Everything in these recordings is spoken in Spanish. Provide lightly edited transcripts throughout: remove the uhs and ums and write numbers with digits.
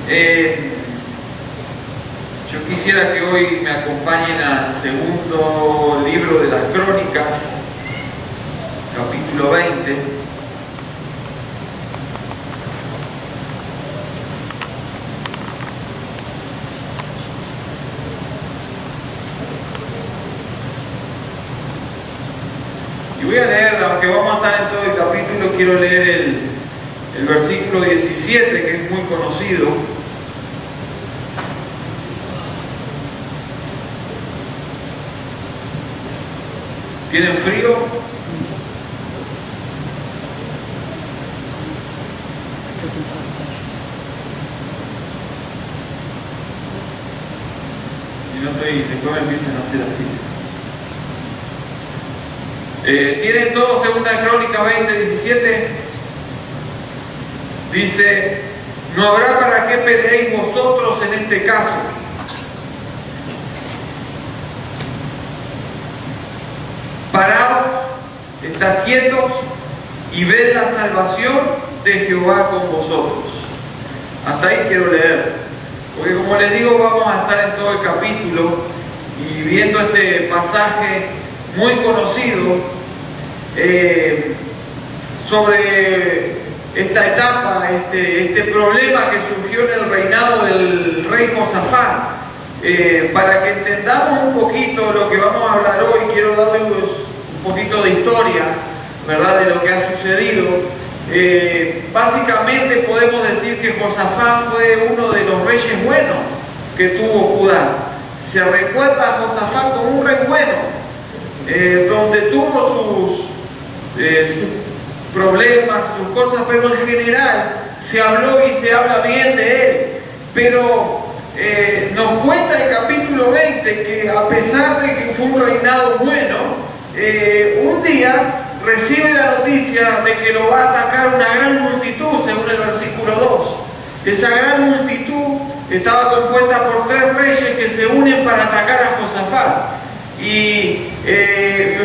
Yo quisiera que hoy me acompañen al segundo libro de las Crónicas, capítulo 20. Y voy a leer, aunque vamos a estar en todo el capítulo, quiero leer el versículo 17, que es muy conocido. ¿Tienen frío? Y no estoy, después me empiezan a hacer así. ¿Tienen todo segunda Crónica 20:17? Dice: no habrá para qué peleéis vosotros en este caso. Paraos, estad quietos y ved la salvación de Jehová con vosotros. Hasta ahí quiero leer, porque como les digo, vamos a estar en todo el capítulo y viendo este pasaje muy conocido sobre esta etapa, este problema que surgió en el reinado del rey Josafat. Para que entendamos un poquito lo que vamos a hablar hoy, quiero darles un poquito de historia, ¿verdad?, de lo que ha sucedido. Básicamente podemos decir que Josafat fue uno de los reyes buenos que tuvo Judá. Se recuerda a Josafat como un rey bueno, donde tuvo sus problemas, sus cosas, pero en general se habló y se habla bien de él. Pero nos cuenta el capítulo 20 que a pesar de que fue un reinado bueno, un día recibe la noticia de que lo va a atacar una gran multitud, según el versículo 2. Esa gran multitud estaba compuesta por 3 reyes que se unen para atacar a Josafat. Y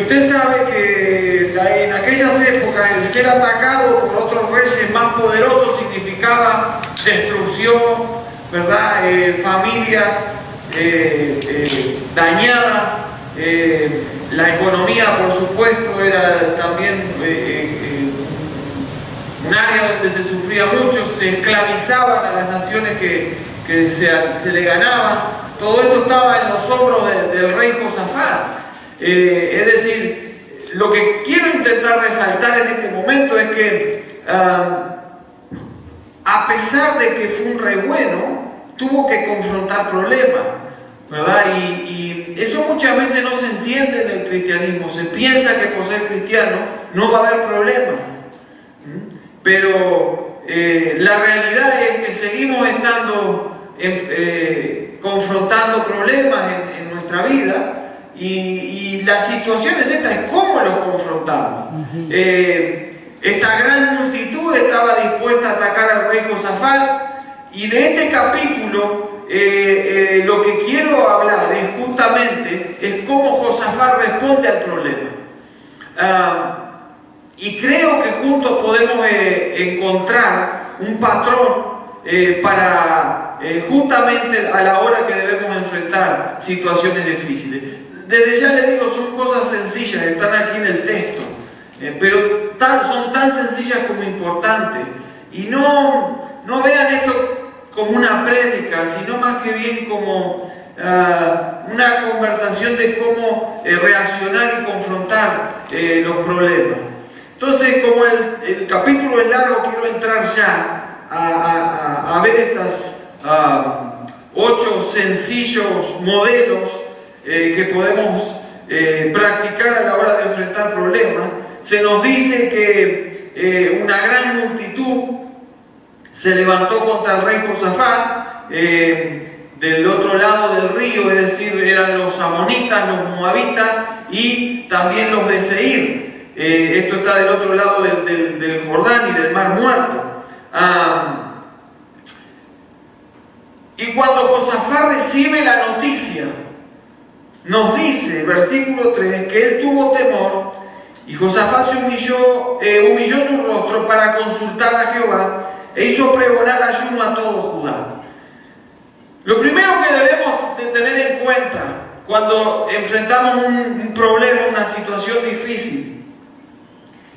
usted sabe que en aquellas épocas el ser atacado por otros reyes más poderosos significaba destrucción, ¿verdad? Familias dañadas, la economía, por supuesto, era también un área donde se sufría mucho, se esclavizaban a las naciones que se le ganaban. Todo esto estaba en los hombros del rey Josafat. Es decir, lo que quiero intentar resaltar en este momento es que a pesar de que fue un rey bueno, tuvo que confrontar problemas, ¿verdad? Y eso muchas veces no se entiende en el cristianismo. Se piensa que por ser cristiano no va a haber problemas. Pero la realidad es que seguimos estando confrontando problemas en nuestra vida. Y la situación es esta, es cómo los confrontamos. Esta gran multitud estaba dispuesta a atacar al rey Josafat, y de este capítulo lo que quiero hablar es justamente cómo Josafat responde al problema. Y creo que juntos podemos encontrar un patrón para justamente a la hora que debemos enfrentar situaciones difíciles. Desde ya les digo, son cosas sencillas, están aquí en el texto, pero son tan sencillas como importantes. Y no vean esto como una prédica, sino más que bien como una conversación de cómo reaccionar y confrontar los problemas. Entonces, como el capítulo es largo, quiero entrar ya a ver estas 8 sencillos modelos que podemos practicar a la hora de enfrentar problemas. Se nos dice que una gran multitud se levantó contra el rey Josafat del otro lado del río, es decir, eran los amonitas, los moabitas y también los de Seir. Esto está del otro lado del Jordán y del Mar Muerto. Y cuando Josafat recibe la noticia, nos dice, versículo 3, que él tuvo temor, y Josafat se humilló su rostro para consultar a Jehová, e hizo pregonar ayuno a todo Judá. Lo primero que debemos de tener en cuenta cuando enfrentamos un problema, una situación difícil,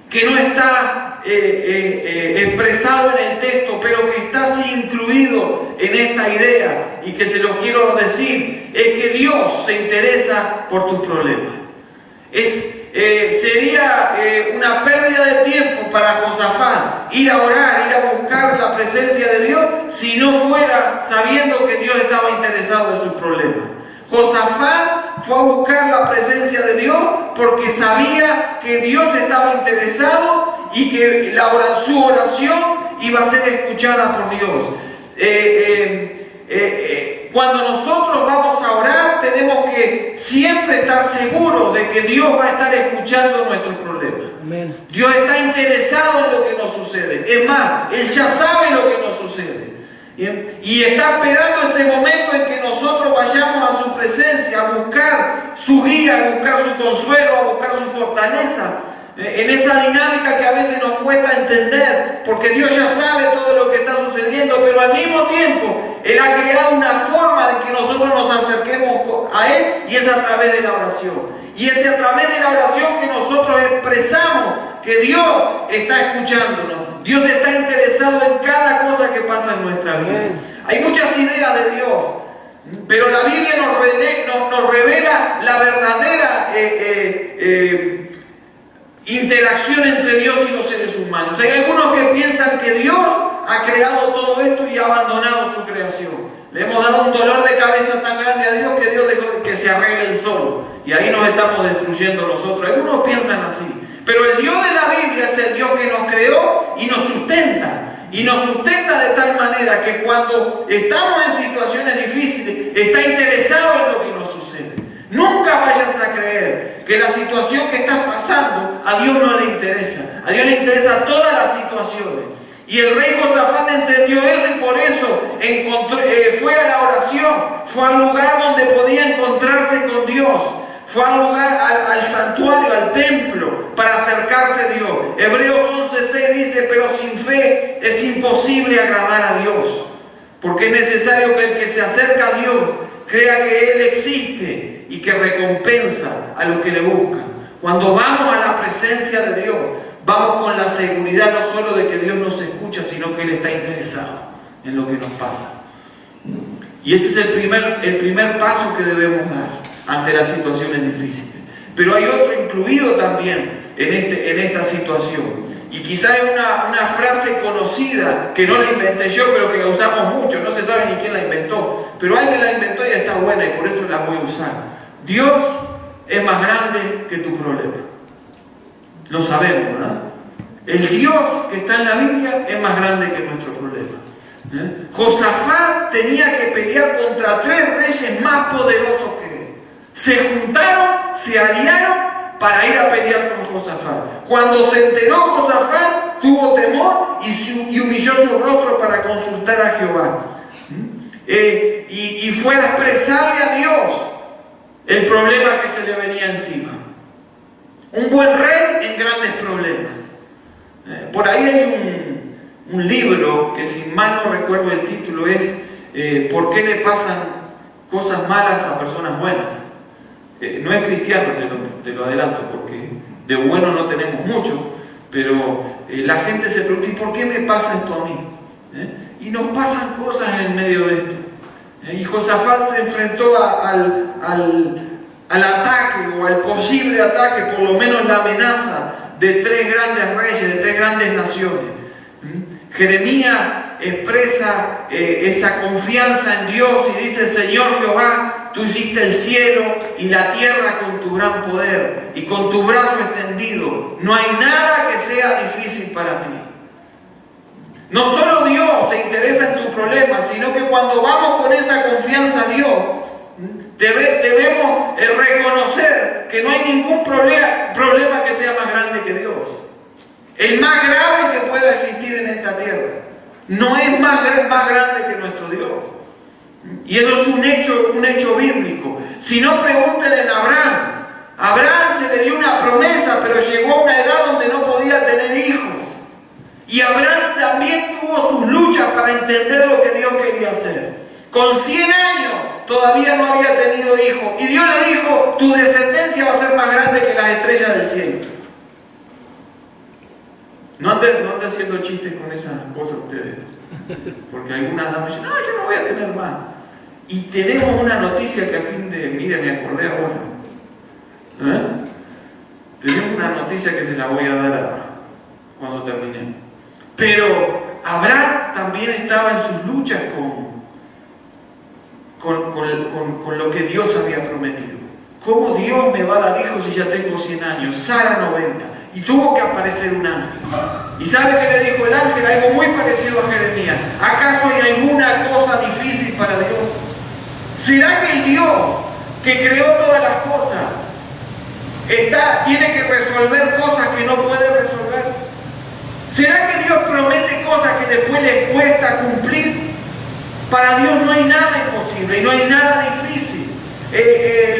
que no está expresado en el texto, pero que está así incluido en esta idea, y que se lo quiero decir, es que Dios se interesa por tus problemas. Sería una pérdida de tiempo para Josafat ir a orar, ir a buscar la presencia de Dios, si no fuera sabiendo que Dios estaba interesado en sus problemas. Josafat fue a buscar la presencia de Dios porque sabía que Dios estaba interesado y que su oración iba a ser escuchada por Dios. Cuando nosotros vamos a orar, tenemos que siempre estar seguros de que Dios va a estar escuchando nuestros problemas. Amén. Dios está interesado en lo que nos sucede. Es más, Él ya sabe lo que nos sucede. ¿Bien? Y está esperando ese momento en que nosotros vayamos a su presencia, a buscar su guía, a buscar su consuelo, a buscar su fortaleza. En esa dinámica que a veces nos cuesta entender, porque Dios ya sabe todo lo que está sucediendo, pero al mismo tiempo Él ha creado una forma de que nosotros nos acerquemos a Él, y es a través de la oración. Y es a través de la oración que nosotros expresamos que Dios está escuchándonos. Dios está interesado en cada cosa que pasa en nuestra vida. Hay muchas ideas de Dios, pero la Biblia nos revela la verdadera interacción entre Dios y los seres humanos. Hay algunos que piensan que Dios ha creado todo esto y ha abandonado su creación. Le hemos dado un dolor de cabeza tan grande a Dios que Dios dejó que se arregle solo. Y ahí nos estamos destruyendo nosotros. Algunos piensan así. Pero el Dios de la Biblia es el Dios que nos creó y nos sustenta. Y nos sustenta de tal manera que cuando estamos en situaciones difíciles, está interesado en lo que nos sucede. Nunca vayas a creer que la situación que estás pasando a Dios no le interesa. A Dios le interesan todas las situaciones. Y el rey Josafat entendió eso, y por eso fue a la oración, fue al lugar donde podía encontrarse con Dios, fue al lugar, al santuario, al templo, para acercarse a Dios. Hebreos 11:6 dice: pero sin fe es imposible agradar a Dios, porque es necesario que el que se acerca a Dios crea que Él existe y que recompensa a los que le buscan. Cuando vamos a la presencia de Dios, vamos con la seguridad no solo de que Dios nos escucha, sino que Él está interesado en lo que nos pasa. Y ese es el primer paso que debemos dar ante las situaciones difíciles. Pero hay otro incluido también en esta situación. Y quizás es una frase conocida, que no la inventé yo, pero que la usamos mucho. No se sabe ni quién la inventó, pero alguien la inventó y está buena, y por eso la voy a usar. Dios es más grande que tu problema. Lo sabemos, ¿verdad? El Dios que está en la Biblia es más grande que nuestro problema. Josafat tenía que pelear contra 3 reyes más poderosos que él. Se juntaron, se aliaron para ir a pelear con Josafat. Cuando se enteró Josafat, tuvo temor y humilló su rostro para consultar a Jehová. Y fue a expresarle a Dios el problema que se le venía encima. Un buen rey en grandes problemas. Por ahí hay un libro que, si mal no recuerdo el título, es ¿por qué le pasan cosas malas a personas buenas? No es cristiano, te lo adelanto, porque de bueno no tenemos mucho, pero la gente se pregunta: ¿y por qué me pasa esto a mí? Y nos pasan cosas en el medio de esto. Y Josafat se enfrentó al ataque, o al posible ataque, por lo menos la amenaza de 3 grandes reyes, de 3 grandes naciones. Jeremías expresa esa confianza en Dios y dice: Señor Jehová, tú hiciste el cielo y la tierra con tu gran poder y con tu brazo extendido. No hay nada que sea difícil para ti. No solo Dios se interesa en tu problema, sino que cuando vamos con esa confianza a Dios, debemos reconocer que no hay ningún problema que sea más grande que Dios. El más grave que pueda existir en esta tierra no es más grande que nuestro Dios. Y eso es un hecho bíblico. Si no, pregúntenle a Abraham. A Abraham se le dio una promesa, pero llegó a una edad donde no podía tener hijos. Y Abraham también tuvo sus luchas para entender lo que Dios quería hacer. Con 100 años todavía no había tenido hijo. Y Dios le dijo, tu descendencia va a ser más grande que las estrellas del cielo. No anden haciendo chistes con esas cosas ustedes. Porque algunas damas dicen, no, yo no voy a tener más. Y tenemos una noticia que a fin de, mira, me acordé ahora. Tenemos una noticia que se la voy a dar cuando termine. Pero Abraham también estaba en sus luchas con lo que Dios había prometido. ¿Cómo Dios me va a dar hijos si ya tengo 100 años? Sara 90. Y tuvo que aparecer un ángel. ¿Y sabe qué le dijo el ángel? Algo muy parecido a Jeremías. ¿Acaso hay alguna cosa difícil para Dios? ¿Será que el Dios que creó todas las cosas tiene que resolver cosas que no puede resolver? ¿Será que Dios promete cosas que después le cuesta cumplir? Para Dios no hay nada imposible y no hay nada difícil.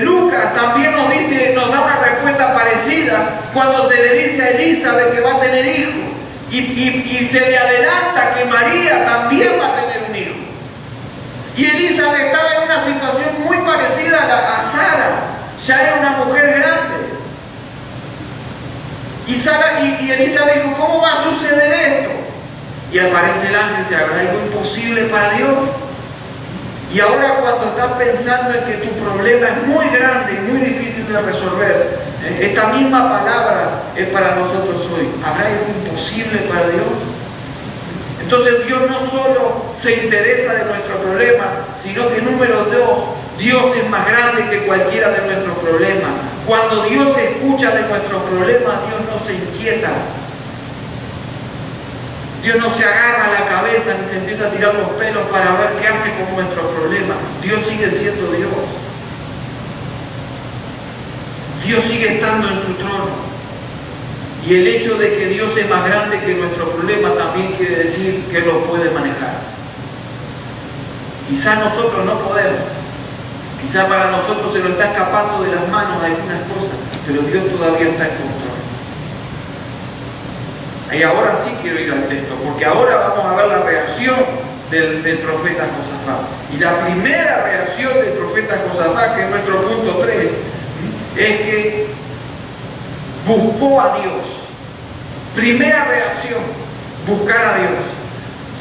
Lucas también nos da una respuesta parecida cuando se le dice a Elizabeth que va a tener hijo y se le adelanta que María también va a tener un hijo. Y Elizabeth estaba en una situación muy parecida a Sara, ya era una mujer grande. Y Elizabeth dijo, ¿cómo va a suceder esto? Y aparece el ángel y dice, ¿habrá algo imposible para Dios? Y ahora cuando estás pensando en que tu problema es muy grande y muy difícil de resolver, esta misma palabra es para nosotros hoy. ¿Habrá algo imposible para Dios? Entonces Dios no solo se interesa de nuestro problema, sino que número 2, Dios es más grande que cualquiera de nuestros problemas. Cuando Dios escucha de nuestros problemas, Dios no se inquieta. Dios no se agarra a la cabeza ni se empieza a tirar los pelos para ver qué hace con nuestros problemas. Dios sigue siendo Dios. Dios sigue estando en su trono. Y el hecho de que Dios es más grande que nuestro problema también quiere decir que lo puede manejar. Quizás nosotros no podemos. Quizás para nosotros se nos está escapando de las manos algunas cosas, pero Dios todavía está en control. Y ahora sí quiero ir al texto, porque ahora vamos a ver la reacción del profeta Josafat. Y la primera reacción del profeta Josafat, que es nuestro punto 3, es que buscó a Dios. Primera reacción, buscar a Dios.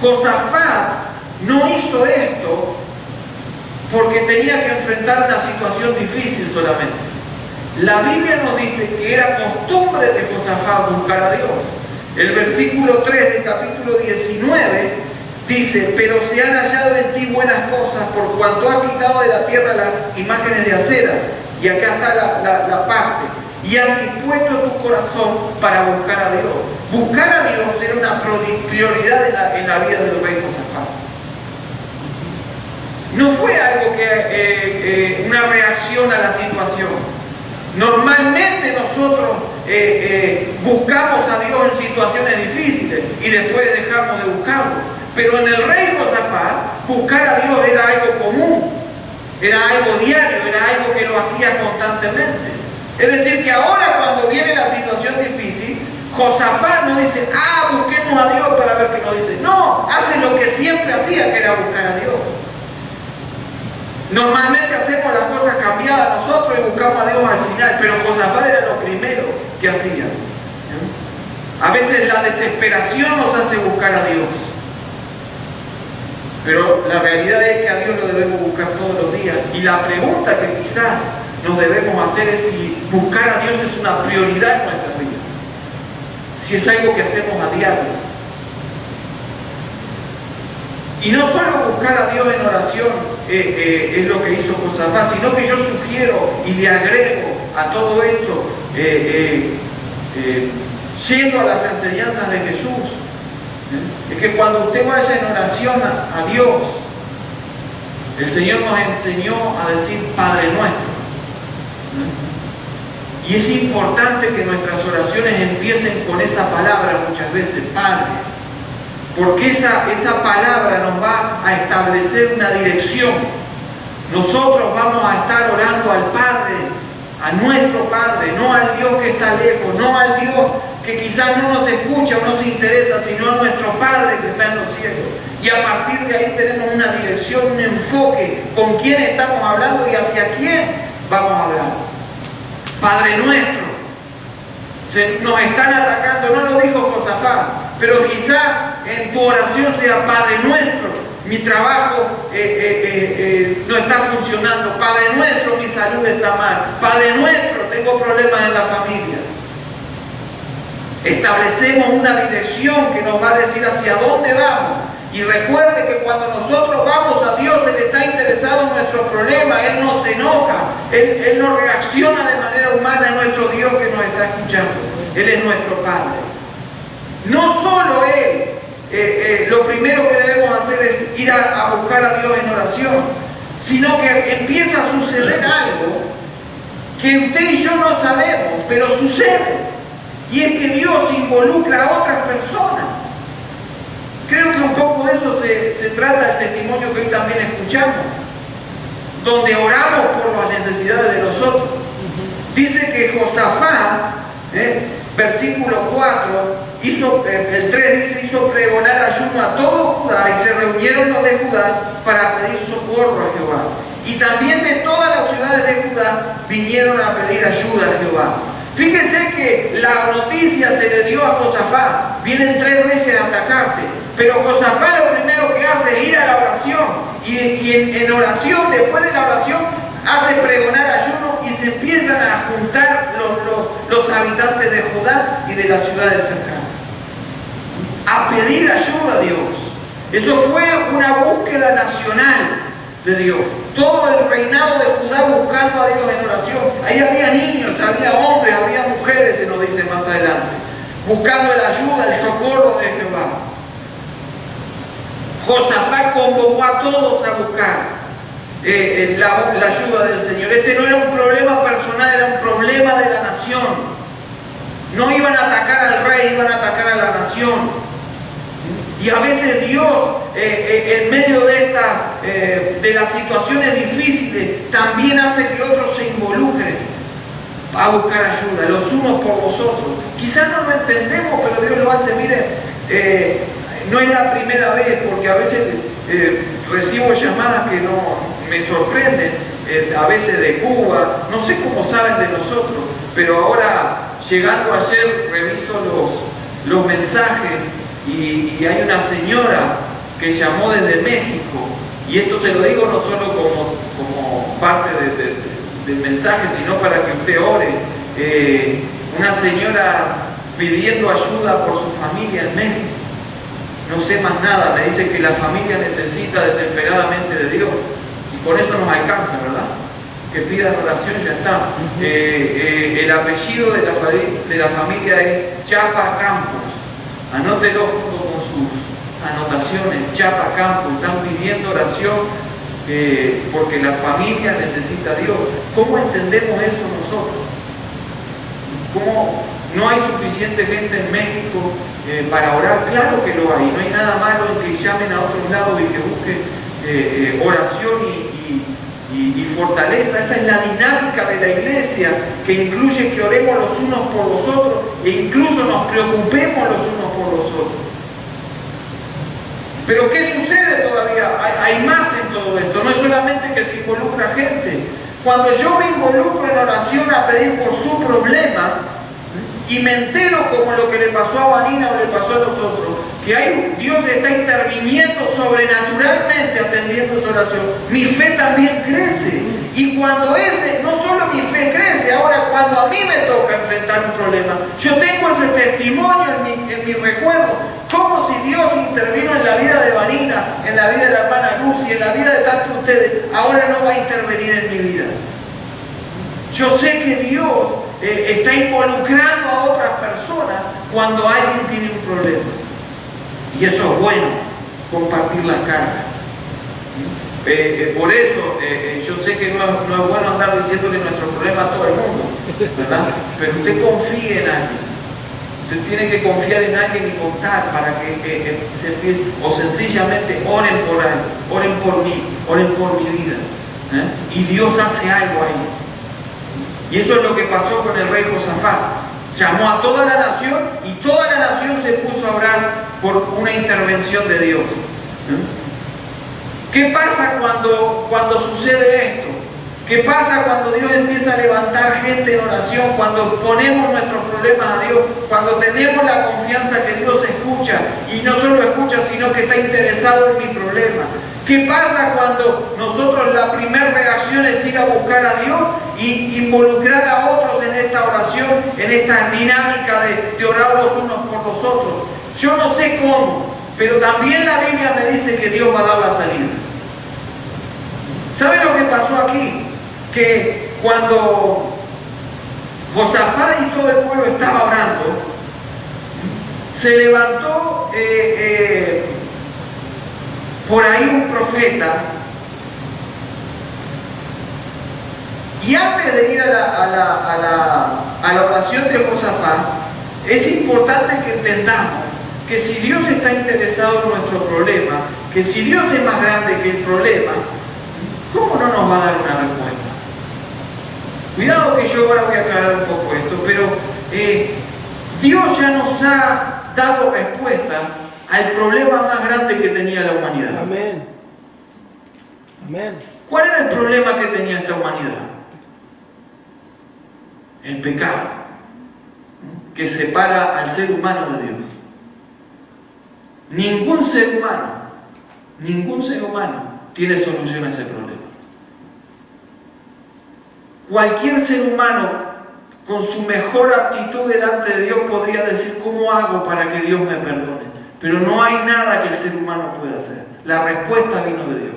Josafat no hizo esto porque tenía que enfrentar una situación difícil solamente. La Biblia nos dice que era costumbre de Josafat buscar a Dios. El versículo 3 del capítulo 19 dice, pero se han hallado en ti buenas cosas por cuanto has quitado de la tierra las imágenes de acera. Y acá está la parte. Y has dispuesto tu corazón para buscar a Dios. Buscar a Dios era una prioridad en la vida del rey Josafat. No fue algo una reacción a la situación. Normalmente nosotros buscamos a Dios en situaciones difíciles y después dejamos de buscarlo. Pero en el rey Josafat, buscar a Dios era algo común, era algo diario, era algo que lo hacía constantemente. Es decir, que ahora cuando viene la situación difícil, Josafat no dice, busquemos a Dios para ver qué nos dice. No, hace lo que siempre hacía, que era buscar a Dios. Normalmente hacemos las cosas cambiadas nosotros y buscamos a Dios al final, pero Josafat era lo primero que hacía. A veces la desesperación nos hace buscar a Dios, pero la realidad es que a Dios lo debemos buscar todos los días. Y la pregunta que quizás nos debemos hacer es si buscar a Dios es una prioridad en nuestra vida, si es algo que hacemos a diario. Y no solo buscar a Dios en oración es lo que hizo Josafat, sino que yo sugiero y le agrego a todo esto, yendo a las enseñanzas de Jesús, es que cuando usted vaya en oración a Dios, el Señor nos enseñó a decir Padre Nuestro. Y es importante que nuestras oraciones empiecen con esa palabra muchas veces, Padre. Porque esa palabra nos va a establecer una dirección. Nosotros vamos a estar orando al Padre, a nuestro Padre, no al Dios que está lejos, no al Dios que quizás no nos escucha o no se interesa, sino a nuestro Padre que está en los cielos. Y a partir de ahí tenemos una dirección, un enfoque, con quién estamos hablando y hacia quién vamos a hablar. Padre nuestro. Nos están atacando, no lo dijo Josafat, pero quizá en tu oración sea: Padre nuestro, mi trabajo no está funcionando. Padre nuestro, mi salud está mal. Padre nuestro, tengo problemas en la familia. Establecemos una dirección que nos va a decir hacia dónde vamos. Y recuerde que cuando nosotros vamos a Dios, Él está interesado en nuestros problemas. Él no se enoja, Él no reacciona de manera humana. Es nuestro Dios que nos está escuchando. Él es nuestro Padre. No solo Él, lo primero que debemos hacer es ir a buscar a Dios en oración, sino que empieza a suceder algo que usted y yo no sabemos, pero sucede. Y es que Dios involucra a otras personas. Creo que un poco de eso se trata el testimonio que hoy también escuchamos, donde oramos por las necesidades de los otros. Dice que Josafat, versículo 4, el 3 dice: hizo pregonar ayuno a todo Judá, y se reunieron los de Judá para pedir socorro a Jehová. Y también de todas las ciudades de Judá vinieron a pedir ayuda a Jehová. Fíjense que la noticia se le dio a Josafat: vienen 3 veces a atacarte. Pero Josafat lo primero que hace es ir a la oración. Y en oración, después de la oración, hace pregonar ayuno y se empiezan a juntar los habitantes de Judá y de las ciudades cercanas a pedir ayuda a Dios. Eso fue una búsqueda nacional de Dios. Todo el reinado de Judá buscando a Dios en oración. Ahí había niños, había hombres, había mujeres, se nos dice más adelante, buscando la ayuda, el socorro de Jehová. Josafat convocó a todos a buscar la ayuda del Señor. Este no era un problema personal, era un problema de la nación. No iban a atacar al rey, iban a atacar a la nación. Y a veces Dios, en medio de las situaciones difíciles, también hace que otros se involucren a buscar ayuda, los unos por los otros. Quizás no lo entendemos, pero Dios lo hace. Miren, no es la primera vez, porque a veces recibo llamadas que no me sorprenden, a veces de Cuba, no sé cómo saben de nosotros, pero ahora, llegando ayer, reviso los mensajes y hay una señora que llamó desde México, y esto se lo digo no solo como parte del mensaje, sino para que usted ore. Una señora pidiendo ayuda por su familia en México. No sé más nada, me dice que la familia necesita desesperadamente de Dios, y con eso nos alcanza, ¿verdad? Que pidan oración, ya está. El apellido de la familia es Chapa Campos. Anótelo junto con sus anotaciones. Chapa Campos, están pidiendo oración porque la familia necesita a Dios. ¿Cómo entendemos eso nosotros? ¿Cómo no hay suficiente gente en México para orar? Claro que lo hay. No hay nada malo en que llamen a otros lados y que busquen oración y fortaleza. Esa es la dinámica de la iglesia, que incluye que oremos los unos por los otros e incluso nos preocupemos los unos por los otros. Pero ¿qué sucede todavía? Hay más en todo esto. No es solamente que se involucra gente. Cuando yo me involucro en oración a pedir por su problema y me entero, como lo que le pasó a Vanina o le pasó a los otros, que Dios está interviniendo sobrenaturalmente atendiendo su oración, mi fe también crece. Y cuando no solo mi fe crece, ahora cuando a mí me toca enfrentar un problema, yo tengo ese testimonio en mi recuerdo, como si Dios intervino en la vida de Vanina, en la vida de la hermana Lucy, en la vida de tantos de ustedes, ahora no va a intervenir en mi vida. Yo sé que Dios está involucrando a otras personas cuando alguien tiene un problema. Y eso es bueno, compartir las cargas. Por eso, yo sé que no es bueno andar diciéndole nuestro problema a todo el mundo, ¿verdad? Pero usted confíe en alguien. Usted tiene que confiar en alguien y contar para que se empiece. O sencillamente oren por alguien, oren por mí, oren por mi vida. Y Dios hace algo ahí. Y eso es lo que pasó con el rey Josafat. Llamó a toda la nación y toda la nación se puso a orar por una intervención de Dios. ¿Qué pasa cuando sucede esto? ¿Qué pasa cuando Dios empieza a levantar gente en oración? Cuando ponemos nuestros problemas a Dios, cuando tenemos la confianza que Dios escucha, y no solo escucha, sino que está interesado en mi problema. ¿Qué pasa cuando nosotros la primera reacción es ir a buscar a Dios y involucrar a otros en esta oración, en esta dinámica de orar los unos por los otros? Yo no sé cómo, pero también la Biblia me dice que Dios va a dar la salida. ¿Sabe lo que pasó aquí? Que cuando Josafat y todo el pueblo estaba orando, se levantó por ahí un profeta, y antes de ir a la oración de Josafat, es importante que entendamos que si Dios está interesado en nuestro problema, que si Dios es más grande que el problema, ¿cómo no nos va a dar una respuesta? Cuidado que yo ahora voy a aclarar un poco esto, pero Dios ya nos ha dado respuesta al problema más grande que tenía la humanidad. Amén. Amén. ¿Cuál era el problema que tenía esta humanidad? El pecado, que separa al ser humano de Dios. Ningún ser humano tiene solución a ese problema. Cualquier ser humano con su mejor actitud delante de Dios podría decir: ¿cómo hago para que Dios me perdone? Pero no hay nada que el ser humano pueda hacer. La respuesta vino de Dios.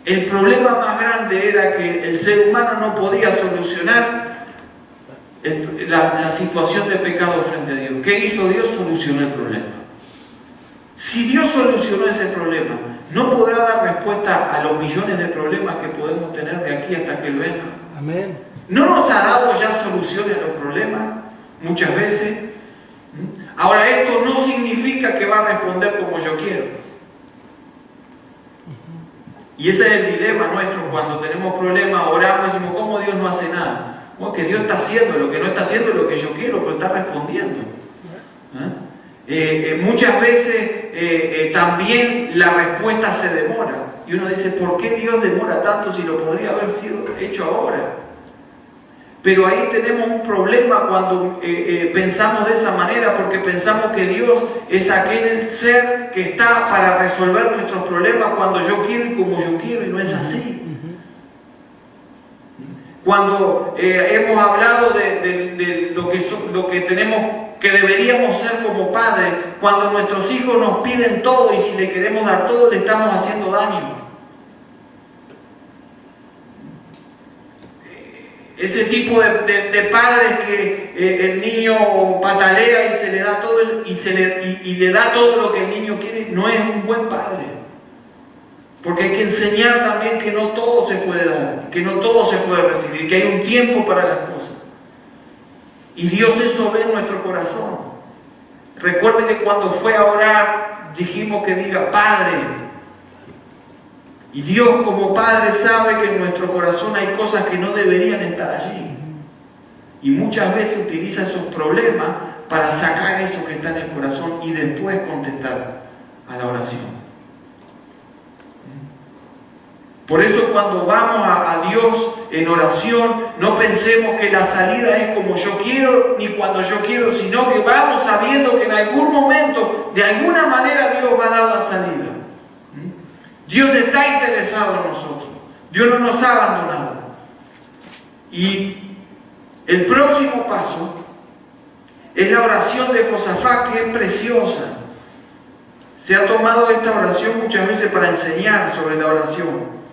El problema más grande era que el ser humano no podía solucionar la situación de pecado frente a Dios. ¿Qué hizo Dios? Solucionó el problema. Si Dios solucionó ese problema, ¿no podrá dar respuesta a los millones de problemas que podemos tener de aquí hasta que Él venga? Amén. ¿No nos ha dado ya soluciones a los problemas muchas veces? Ahora, esto no significa que va a responder como yo quiero. Y ese es el dilema nuestro cuando tenemos problemas, oramos y decimos: ¿cómo Dios no hace nada? Bueno, que Dios está haciendo, lo que no está haciendo es lo que yo quiero, pero está respondiendo. Muchas veces también la respuesta se demora. Y uno dice: ¿por qué Dios demora tanto si lo podría haber sido hecho ahora? Pero ahí tenemos un problema cuando pensamos de esa manera, porque pensamos que Dios es aquel ser que está para resolver nuestros problemas cuando yo quiero y como yo quiero, y no es así. Cuando hemos hablado de lo que tenemos, que deberíamos ser como padres, cuando nuestros hijos nos piden todo y si le queremos dar todo, le estamos haciendo daño. Ese tipo de padres que el niño patalea y se le da todo y le da todo lo que el niño quiere, no es un buen padre. Porque hay que enseñar también que no todo se puede dar, que no todo se puede recibir, que hay un tiempo para las cosas. Y Dios eso ve en nuestro corazón. Recuerden que cuando fue a orar, dijimos que diga Padre. Y Dios como Padre sabe que en nuestro corazón hay cosas que no deberían estar allí. Y muchas veces utiliza esos problemas para sacar eso que está en el corazón y después contestar a la oración. Por eso cuando vamos a Dios en oración, no pensemos que la salida es como yo quiero, ni cuando yo quiero, sino que vamos sabiendo que en algún momento, de alguna manera, Dios va a dar la salida. Dios está interesado en nosotros. Dios no nos ha abandonado. Y el próximo paso es la oración de Josafat, que es preciosa. Se ha tomado esta oración muchas veces para enseñar sobre la oración.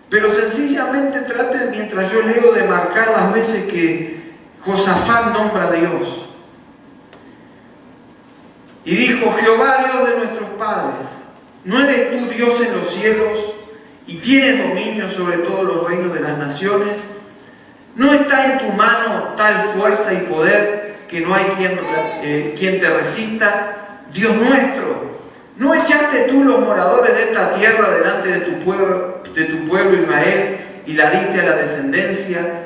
Pero sencillamente trate, mientras yo leo, de marcar las veces que Josafat nombra a Dios. Y dijo: Jehová, Dios de nuestros padres, ¿no eres tú Dios en los cielos y tienes dominio sobre todos los reinos de las naciones? ¿No está en tu mano tal fuerza y poder que no hay quien te resista? Dios nuestro, ¿no echaste tú los moradores de esta tierra delante de tu pueblo Israel y la diste a la descendencia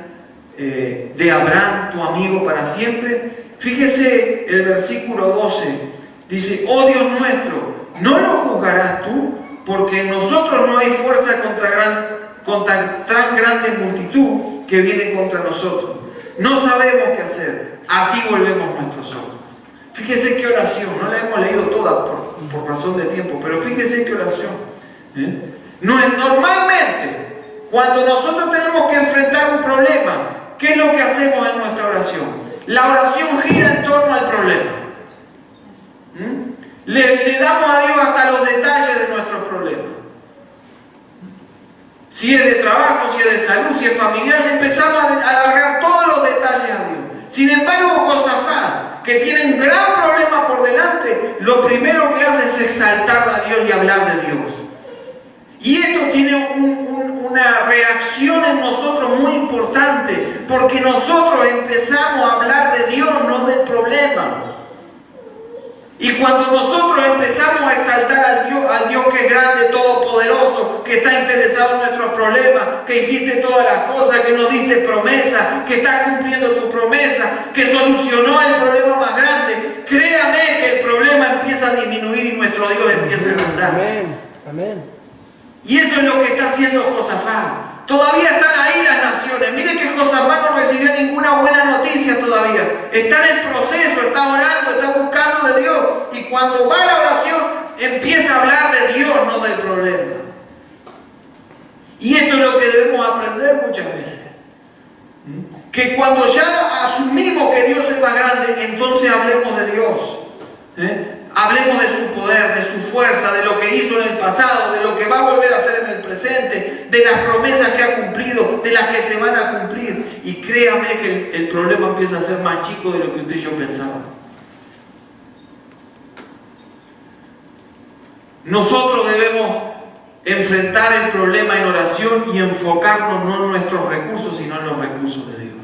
de Abraham, tu amigo, para siempre? Fíjese el versículo 12, dice: oh Dios nuestro, ¿no lo juzgarás tú porque en nosotros no hay fuerza contra tan grande multitud que viene contra nosotros. No sabemos qué hacer. A ti volvemos nuestros ojos. Fíjese qué oración, no la hemos leído toda por razón de tiempo, pero fíjese qué oración. No es normalmente, cuando nosotros tenemos que enfrentar un problema, ¿qué es lo que hacemos en nuestra oración? La oración gira en torno al problema. Le damos a Dios hasta los detalles de nuestros problemas. Si es de trabajo, si es de salud, si es familiar, le empezamos a alargar todos los detalles a Dios. Sin embargo, Josafat, que tiene un gran problema por delante, lo primero que hace es exaltar a Dios y hablar de Dios. Y esto tiene una reacción en nosotros muy importante, porque nosotros empezamos a hablar de Dios, no del problema. Y cuando nosotros empezamos a exaltar al Dios que es grande, todopoderoso, que está interesado en nuestros problemas, que hiciste todas las cosas, que nos diste promesas, que está cumpliendo tu promesa, que solucionó el problema más grande, créame que el problema empieza a disminuir y nuestro Dios empieza a agrandar. Amén. Amén. Y eso es lo que está haciendo Josafat. Todavía están ahí las naciones. Miren que Josafat no recibió ninguna buena noticia todavía. Está en el proceso, está orando, está buscando de Dios. Y cuando va a la oración, empieza a hablar de Dios, no del problema. Y esto es lo que debemos aprender muchas veces. Que cuando ya asumimos que Dios es más grande, entonces hablemos de Dios. Hablemos de su poder, de su fuerza, de lo que hizo en el pasado, de lo que va a volver a hacer en el presente, de las promesas que ha cumplido, de las que se van a cumplir. Y créame que el problema empieza a ser más chico de lo que usted y yo pensábamos. Nosotros debemos enfrentar el problema en oración y enfocarnos no en nuestros recursos, sino en los recursos de Dios.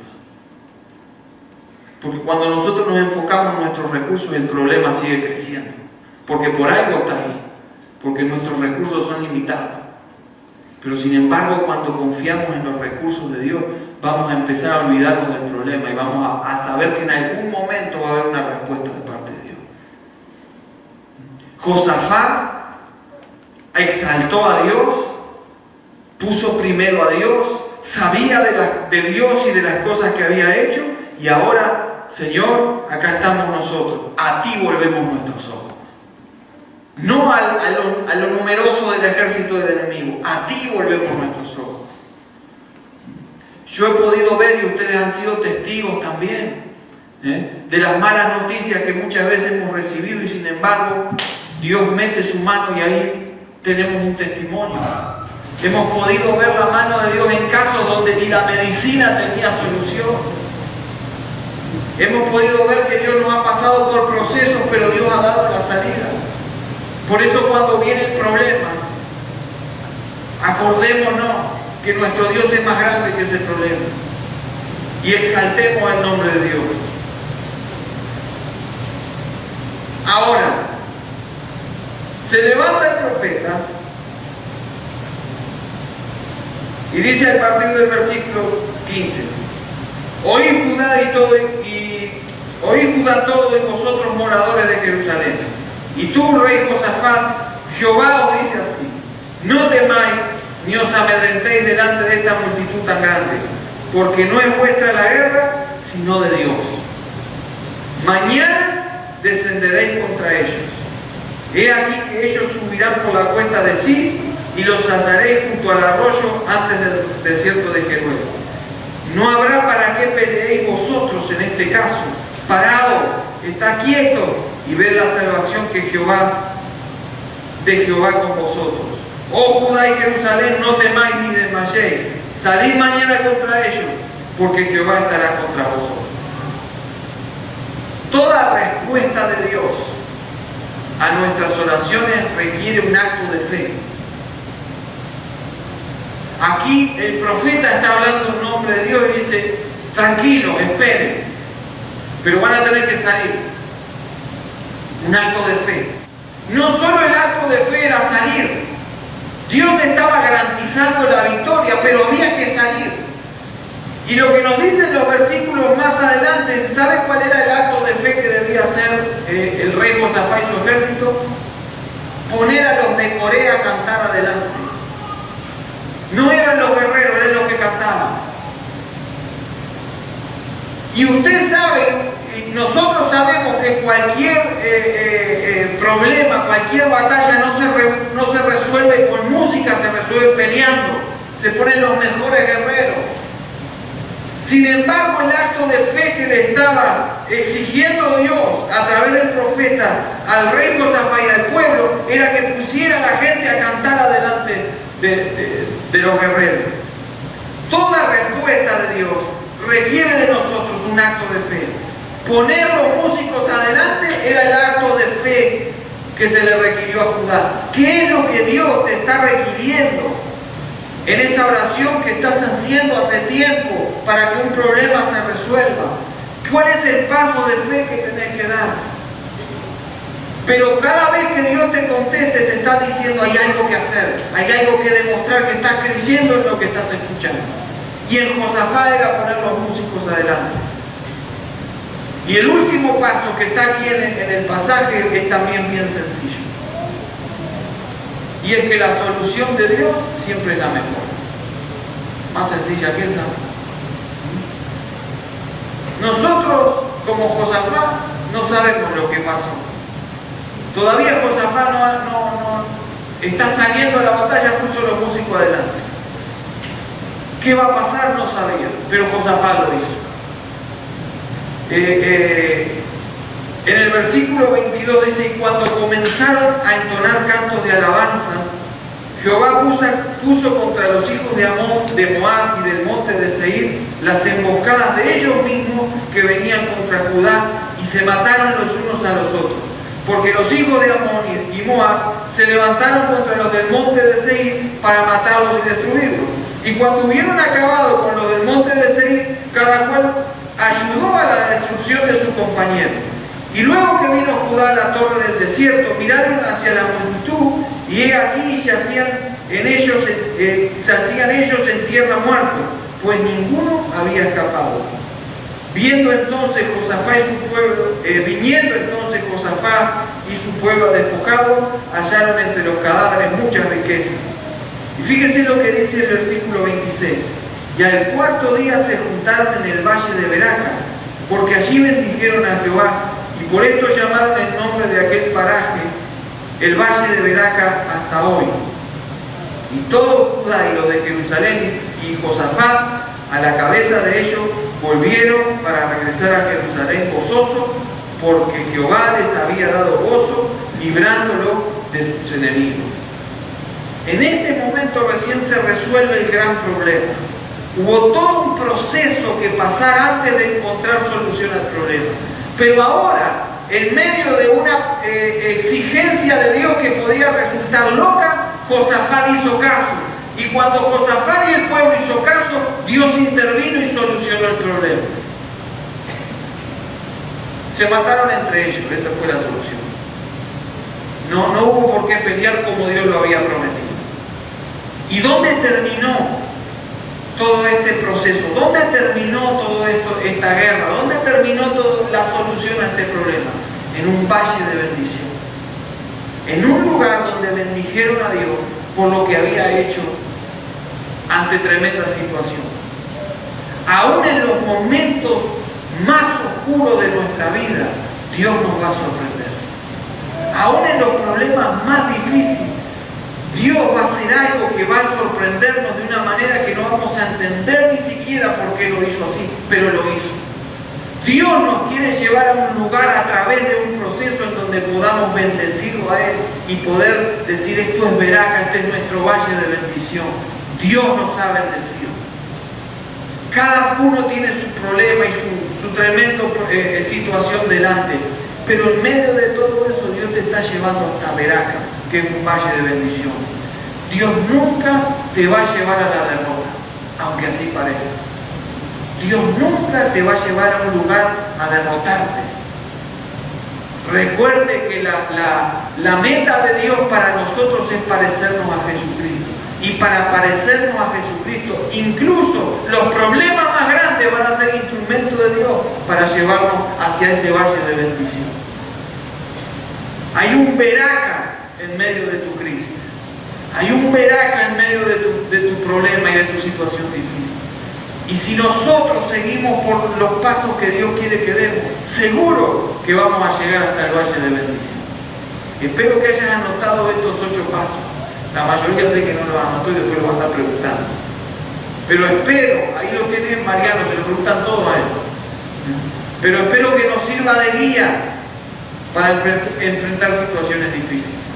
Porque cuando nosotros nos enfocamos en nuestros recursos, el problema sigue creciendo. Porque por algo está ahí. Porque nuestros recursos son limitados. Pero sin embargo, cuando confiamos en los recursos de Dios, vamos a empezar a olvidarnos del problema y vamos a saber que en algún momento va a haber una respuesta de parte de Dios. Josafat exaltó a Dios, puso primero a Dios, sabía de Dios y de las cosas que había hecho, y ahora, Señor, acá estamos nosotros, a ti volvemos nuestros ojos. No a lo numeroso del ejército del enemigo, a ti volvemos nuestros ojos. Yo he podido ver, y ustedes han sido testigos también, de las malas noticias que muchas veces hemos recibido, y sin embargo, Dios mete su mano y ahí tenemos un testimonio. Hemos podido ver la mano de Dios en casos donde ni la medicina tenía solución. Hemos podido ver que Dios nos ha pasado por procesos, pero Dios ha dado la salida. Por eso cuando viene el problema, acordémonos que nuestro Dios es más grande que ese problema. Y exaltemos el nombre de Dios. Ahora, se levanta el profeta y dice a partir del versículo 15: Oíd Judá todo y vosotros moradores de Jerusalén. Y tú, rey Josafat, Jehová os dice así: no temáis ni os amedrentéis delante de esta multitud tan grande, porque no es vuestra la guerra, sino de Dios. Mañana descenderéis contra ellos. He aquí que ellos subirán por la cuesta de Cis y los asaréis junto al arroyo antes del desierto de Jeruel. No habrá para qué peleéis vosotros en este caso. Parado, está quieto y ved la salvación de Jehová con vosotros. Oh Judá y Jerusalén, no temáis ni desmayéis. Salid mañana contra ellos, porque Jehová estará contra vosotros. Toda respuesta de Dios a nuestras oraciones requiere un acto de fe. Aquí el profeta está hablando en nombre de Dios y dice: tranquilo, esperen, pero van a tener que salir. Un acto de fe. No solo el acto de fe era salir. Dios estaba garantizando la victoria, pero había que salir. Y lo que nos dicen los versículos más adelante, ¿sabe cuál era el acto de fe que debía hacer el rey Josafat y su ejército? poner a los de Corea a cantar adelante. No eran los guerreros, eran los que cantaban. Y usted sabe, nosotros sabemos que cualquier problema, cualquier batalla no se resuelve con música, se resuelve peleando. Se ponen los mejores guerreros. Sin embargo, el acto de fe que le estaba exigiendo Dios a través del profeta al rey Josafat y al pueblo era que pusiera a la gente a cantar adelante de los guerreros. Toda respuesta de Dios requiere de nosotros un acto de fe. Poner los músicos adelante era el acto de fe que se le requirió a Judá. ¿Qué es lo que Dios te está requiriendo en esa oración que estás haciendo hace tiempo para que un problema se resuelva? ¿Cuál es el paso de fe que tenés que dar? Pero cada vez que Dios te conteste, te está diciendo hay algo que hacer, hay algo que demostrar, que estás creciendo en lo que estás escuchando. Y en Josafat era poner los músicos adelante. Y el último paso que está aquí en el pasaje es también bien sencillo. Y es que la solución de Dios siempre es la mejor. Más sencilla que esa. Nosotros, como Josafat, no sabemos lo que pasó. Todavía Josafat no está saliendo a la batalla, puso los músicos adelante. ¿Qué va a pasar? No sabía, pero Josafat lo hizo. En el versículo 22 dice: y cuando comenzaron a entonar cantos de alabanza, Jehová puso contra los hijos de Amón, de Moab y del monte de Seir las emboscadas de ellos mismos que venían contra Judá, y se mataron los unos a los otros. Porque los hijos de Amón y Moab se levantaron contra los del monte de Seir para matarlos y destruirlos. Y cuando hubieron acabado con los del monte de Seir, cada cual ayudó a la destrucción de su compañero. Y luego que vino Judá a la torre del desierto, miraron hacia la multitud, y he aquí yacían ellos en tierra muertos, pues ninguno había escapado. Viniendo entonces Josafat y su pueblo a despojarlo, hallaron entre los cadáveres muchas riquezas. Y fíjese lo que dice el versículo 26. Y al cuarto día se juntaron en el valle de Beraca, porque allí bendijeron a Jehová, y por esto llamaron el nombre de aquel paraje el valle de Beraca hasta hoy. Y todo Judá y los de Jerusalén y Josafat, a la cabeza de ellos, volvieron para regresar a Jerusalén gozosos, porque Jehová les había dado gozo, librándolo de sus enemigos. En este momento recién se resuelve el gran problema. Hubo todo un proceso que pasar antes de encontrar solución al problema. Pero ahora, en medio de una exigencia de Dios que podía resultar loca, Josafat hizo caso. Y cuando Josafat y el pueblo hizo caso, Dios intervino y solucionó el problema. Se mataron entre ellos, esa fue la solución. No hubo por qué pelear como Dios lo había prometido. ¿Y dónde terminó todo este proceso? ¿Dónde terminó todo esto, esta guerra? ¿Dónde terminó la solución a este problema? En un valle de bendición. En un lugar donde bendijeron a Dios por lo que había hecho ante tremenda situación. Aún en los momentos más oscuros de nuestra vida, Dios nos va a sorprender. Aún en los problemas más difíciles, Dios va a hacer algo que va a sorprendernos de una manera que no vamos a entender ni siquiera por qué lo hizo así, pero lo hizo. Dios nos quiere llevar a un lugar a través de un proceso en donde podamos bendecirlo a Él y poder decir: esto es Beraca, este es nuestro valle de bendición. Dios nos ha bendecido. Cada uno tiene su problema y su tremenda situación delante, pero en medio de todo eso Dios te está llevando hasta Beraca, que es un valle de bendición. Dios nunca te va a llevar a la derrota, aunque así parezca. Dios nunca te va a llevar a un lugar a derrotarte. Recuerde que la meta de Dios para nosotros es parecernos a Jesucristo. Y para parecernos a Jesucristo, incluso los problemas más grandes van a ser instrumentos de Dios para llevarnos hacia ese valle de bendición. Hay un Beraca en medio de tu crisis. Hay un veraca en medio de tu problema y de tu situación difícil. Y si nosotros seguimos por los pasos que Dios quiere que demos, seguro que vamos a llegar hasta el valle de bendición. Espero que hayas anotado estos 8 pasos. La mayoría sé que no los anotó y después lo van a estar preguntando. Pero espero, ahí lo tienen Mariano, se lo preguntan todos a él. Pero espero que nos sirva de guía para enfrentar situaciones difíciles.